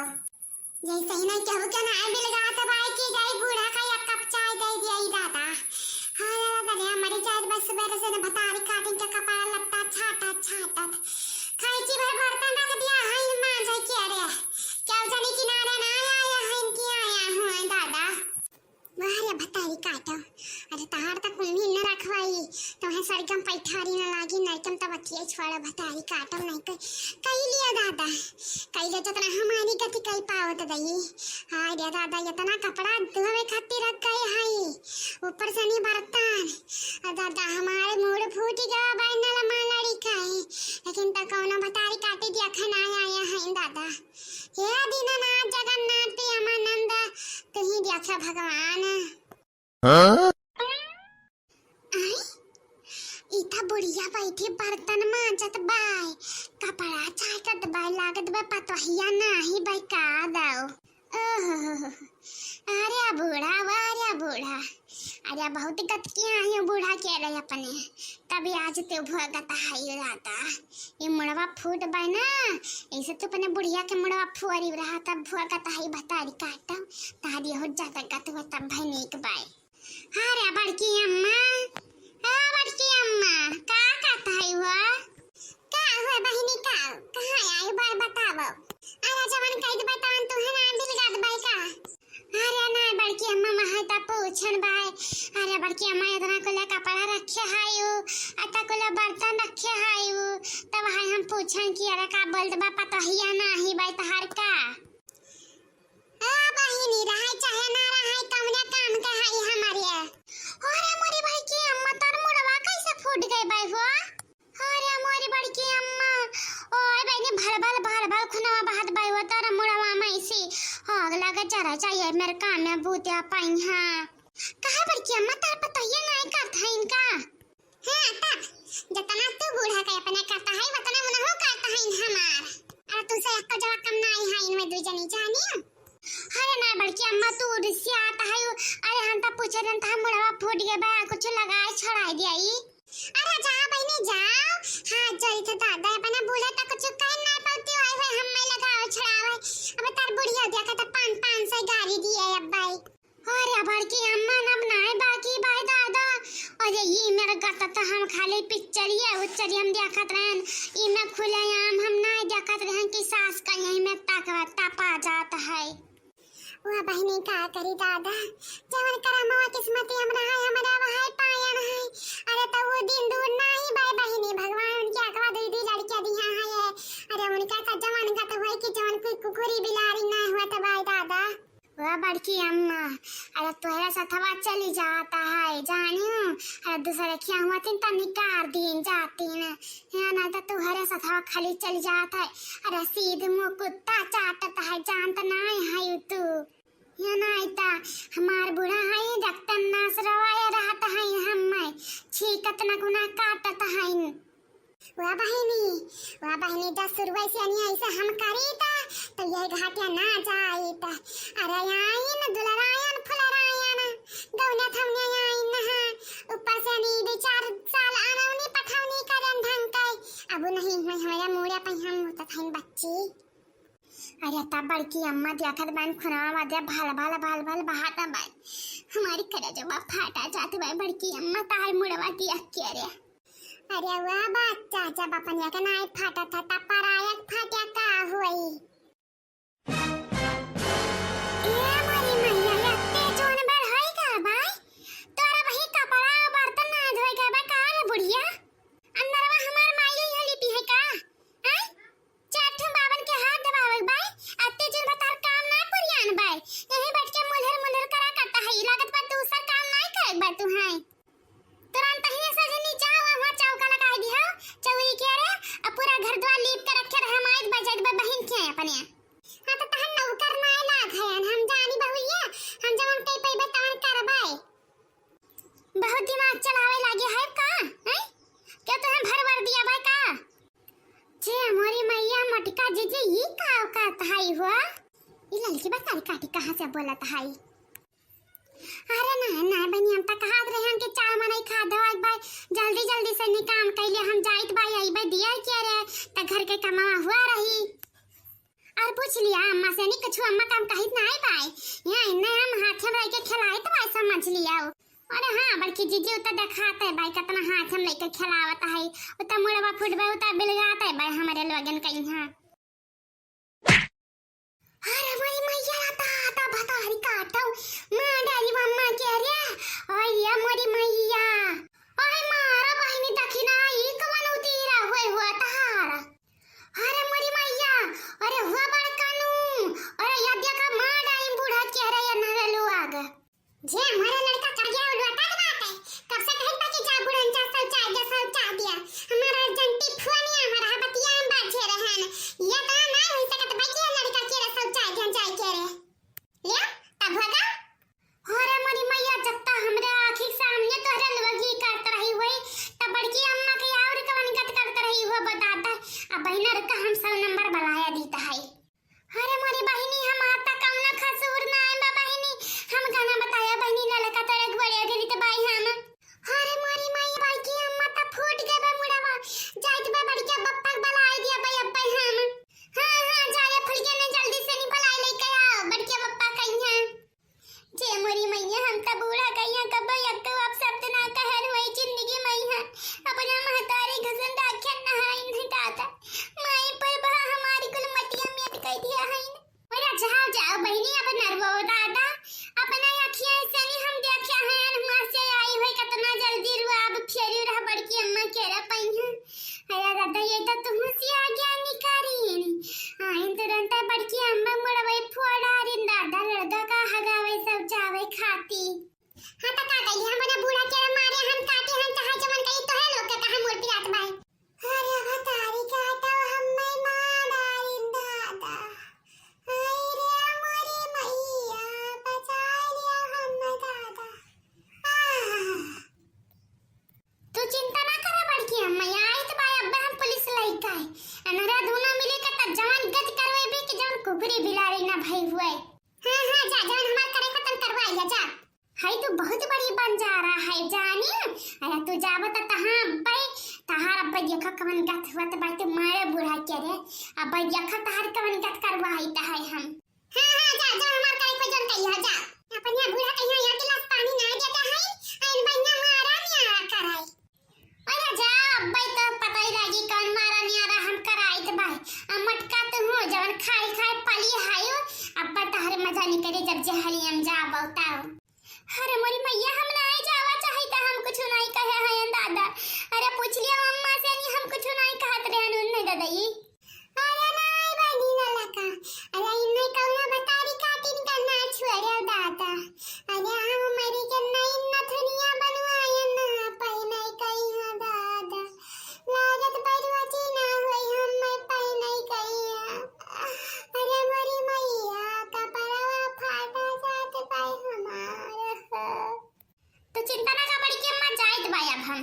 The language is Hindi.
जैसे ही नहीं कहू क्या ना बिल गा तो भाई की गई बूढ़ा का एक कप चाय दे दिया ही दादा। हां दादा ने हमारी चाय बस सुबह से न भतारी काटिंग का कपड़ा लत्ता छाटा छाटा खाईची भर बर्तन रख दिया है मां जाई के रे क्या जाने किनारे ना आया है इनकी आया हूं दादा। मारे भतारी काटो अरे तार तक कुल भी न रखवाई तो है सरगम पैठारी न लागी नरकम तब अथिए छोड़ा भतारी काटो नहीं कई लिया दादा कई ले जतना हमारी गति कई पावत दई। हां रे दादा इतना कपड़ा धोवे खातिर रख गए हई ऊपर से नहीं बर्तन दादा हमारे मूड फूट गया बैनल मालड़ी खाए लेकिन त कौनो भतारी काटी दिया खाना आया है दादा। हे दीनानाथ जगन्नाथ अमानंद कहीं देखा भगवान। हाँ? इता बुढ़िया बैठी बर्तन मांजत बाय कपड़ा छाटत बाय लागत बा पतोहिया नाही बाय का दाओ। अरे बूढ़ा अरे बहुत गत किया है बूढ़ा कह रहे अपने तभी आज ते भगत हाई रहता ये मुड़वा फूट बाय ना ऐसे तो अपने बुढ़िया के मुड़वा फुअरी रहा तब भगत हाई भतारी काटा तारी हो जाता गत हो तब भाई नीक बाय। अरे बड़की अम्मा का कहता है हुआ का हुआ बहनी का कहां आई बार बताओ। अरे जवन कह दे बतान तू है ना दिल गाद बाई का। अरे ना बड़की अम्मा महता पूछन बाय अरे बड़की अम्मा इतना कोला कपड़ा रखे हायु अता कोला बर्तन रखे हायु तब हाय हम पूछन कि अरे का बोलत बा पतोहिया नाही बाई तहार का। बहिनी रहे चाहे ना रहे कमरे काम के हाई हमारे। अरे मोरी भाई की अम्मा तार मुड़वा कैसे फूट गई बाई हो। अरे मोरी बड़की अम्मा ओए बहनी भर खुनवा बहात बाई हो तार मुड़वा में से आग लगा जरा चाहिए मेरे कान में भूतिया पाई। हां कहां बड़की अम्मा तार पतोहिया नहीं करता है इनका। हां तब जितना तू बूढ़ा के अपने करता है उतना मुनहो करता है हमार। अरे तुसे एक जवाब कम नहीं है इनमें दो जनी जानी। अरे ना बड़की अम्मा तू उड़सी आता है अरे हम तो पूछे रन था मुड़वा फूट गया बा कुछ लगाए छड़ाई दियाई। अरे जा बहनी जाओ हां जरी तो दादा अपना बूढ़ा तक कुछ कह ना पाती आई है हम में लगाओ छड़ावे अब तार बुढ़िया देखा तो 500 गाड़ी दिए अब भाई। अरे बड़की अम्मा नब नाय बाकी भाई दादा अरे ये मेरा गता तो हम खाली पिक्चर है उच्चरी हम देखत रहन ई में खुले आम हम ना देखत रहन कि सास का यही में तपा जाता है। वह बहनी का करी दादा जवन करमवा किस्मती हमरा है हमरा वहां पाया है। अरे तो वो दिन दूर नहीं भाई बहनी भगवान उनके अकवा दी लड़कियां दिया है अरे उनका का जवान का तो है कि जवन कोई कुकुरी बिलारी ना हुआ तो भाई दादा। वह बड़की अम्मा अरे तोहरा सथवा चली जाता है जानियो अरे दूसरे क्या हुआ तीन तो निकार दिन जाती न है ना तो तोहरा सथवा खाली चली जाता है अरे सीधे मुंह कुत्ता चाटता है जानता नहीं है तू या ना इता हमार बूढ़ा है डॉक्टर नास रवाया रहता है हम में छीकत न गुना काटता है। वह बहनी 10 रुपए से नहीं ऐसे हम करी था तो ये घाटिया ना जाई था। अरे आई न दुलरायन फुलरायन गौने थमने आई न ऊपर से नहीं 4 साल आनौनी पठावनी करन ढंग के अब नहीं हमारा मुड़े पे हम होता था बच्ची। अरे तब बड़की अम्मा देखत बन खुनवा वादे भाल बहाता बाई हमारी करे जो बा फाटा जाते बाई बड़की अम्मा तार मुड़वा दिया के रे। अरे वाह बच्चा जब अपन या के नाई फाटा था तब परायक फाटा का होई। ए मोरी मैया लत्ते जोन बर है का बाई तोरा वही कपड़ा बर्तन ना धोए के बा का रे बुढ़िया अंदरवा हमार माई हली पी है का हैं चाठ बावन के हाथ दबावे बाई अत्ते जिन बतार काम ना पुरियान बाई यही बैठ के मुलर करा करता है लागत पर दूसरा काम नहीं करे बा तू है तुरंत ही सजनी जाओ वहां चौका लगा दिया चौई के रे अब पूरा घर द्वार लीप के रखे रहे माइक बजात बहन के अपने। हां तो तहन नौकर ना लाग है हम जानी बहुरिया हम जवन कई पे बतान करबाई बहुत दिमाग चलावे लागे है का हैं क्या तो हम भर दिया भाई का जे हमारी मैया मटका जे ये का तहाई हुआ ये लड़की बता काटी कहां से बोलत है। अरे ना बनी हम तक हाथ रहे हम के चाय में नहीं खा दवा भाई जल्दी से निकाम कैले हम जाइत भाई आई भाई दिया के रे त घर के कमावा हुआ रही और पूछ पूछ लिया अम्मा से, नहीं कुछ अम्मा काम कहित ना आई बाई यहाँ इन्ने हम हाथ में लेके खिलाए तो ऐसा समझ लिया। अरे हाँ बल्कि जीजी उतना दिखाता है भाई कितना हाथ में लेके खिलावता है, उतना मुड़वा फुटबा उतना बिलगाता है भाई हमारे लोगन का यहाँ। अरे हमारी मैया आता बता हरी काटो मां डाली मम्मा कह रे ओए ये मोरी मैया ओए मारा बहनी दखिना ई कवन उतीरा हुआ तहार। अरे मोरी मैया अरे हुआ बड़कानू अरे यद्या का मां डाली बूढ़ा कह रे ये नवे लोग जे हमारा लड़का कर गया उड़वाता की बात है, कब से कहत बाकी जा बुढ़न चा सब चा दिया हमारा जंटी फुआनी हमारा बतिया हम बाजे रहन ये तो ना हो सकत बाकी लड़का के सब चा के रे ले तब होगा। अरे मोरी मैया जत्ता हमरे आंखी सामने तोहरे लवगी करत रही हुई तब बड़की अम्मा के और कवन गत करत रही हो बताता अब बहिना का हम सब नंबर बुलाया दीता है। अरे मोरी बहिनी हम आता कम ना खसूर ना है बहिनी हम गाना बताया बहिनी ललका तो एक बड़े गेली तो बाई हम। अरे मोरी मैया भाई की अम्मा ता फूट गए बे मुड़वा जाइत बे बड़का बप्पा बुलाए दिया बे अब्बा हम। हां जाए फुलके ने जल्दी से नी बुलाए लेके आओ बड़के बप्पा कहिया जे मोरी मैया हम त बूढ़ा कहिया कब एक तो आप शब्द ना कहन वही जिंदगी में है अपना महतारी घसन राखन नहाई नहीं दाता माई पर बा हमारी कुल मटिया में कह दिया है। अरे जाओ बहनी अब नरवो दादा अपना अखियां से नहीं हम देखा है हम से आई हुई कितना जल्दी रुआ अब फेरी रहा बड़की अम्मा कह रहा पहिया। अरे दादा ये तो तुम से आ गया निकारी आइन तुरंत बड़की अम्मा मुड़वे फोड़ा रिन दादा लड़का का हगावे सब जावे खाती। हां त का गई हमने बूढ़ा के मारे हम काटे हम चाहे जमन कही तो है लोग का हम मोर पिरात भाई। अरे बतारी काटा हम मैं मारिन दादा हाय रे मोरी मैया बचा लिया हम दादा। तू चिंता ना करा बड़की अम्मा आई तो भाई अब्बा हम पुलिस लाई का है अनरा धुना मिले का त जवान गत करवे भी कि जवान कुबरी बिलारी ना भाई हुए। हां जा जवान हमार करे खत्म करवाइया जा हाय तू बहुत बड़ी बन जा रहा है जानी। अरे तू जाब त तहां अब्बा तहार अब्बा देखा कवन गत हुआ त बात मारे बूढ़ा के रे अब्बा देखा तहार कवन गत करवाई त है हम। हां जा हमार करे कोई जन कहिया जा अपन यहाँ बूढ़ा कहिया यहाँ गिलास पानी ना देता है आइन बन्ना मारा न्यारा कराई। अरे जा अब्बा तो पता ही लगी कौन मारा न्यारा हम कराई त भाई मटका तो हो जवन खाई पली हायो अब्बा तहारे मजा नहीं करे जब जहली हम जा बताओ। अरे मोरी मैया हम ना जावा चाहिता हम कुछ नहीं कहे हैं दादा। अरे पूछ लिया अम्मा से नहीं हम कुछ नहीं कहत रहन उन्ने दादाई। अरे नहीं बनी ललका अरे इन्ने कौना बतारी काटिन का ना छोड़े दादा अरे हम मरी के नहीं नथनिया बनवाए ना पई नहीं कही हां दादा लागत बरवाची ना होई हम मैं पई नहीं कही। अरे मोरी मैया कपड़वा फाटा जात पाई हमार। तो चिंता ना कर बड़ी की अम्मा जाइत भाई अब हम।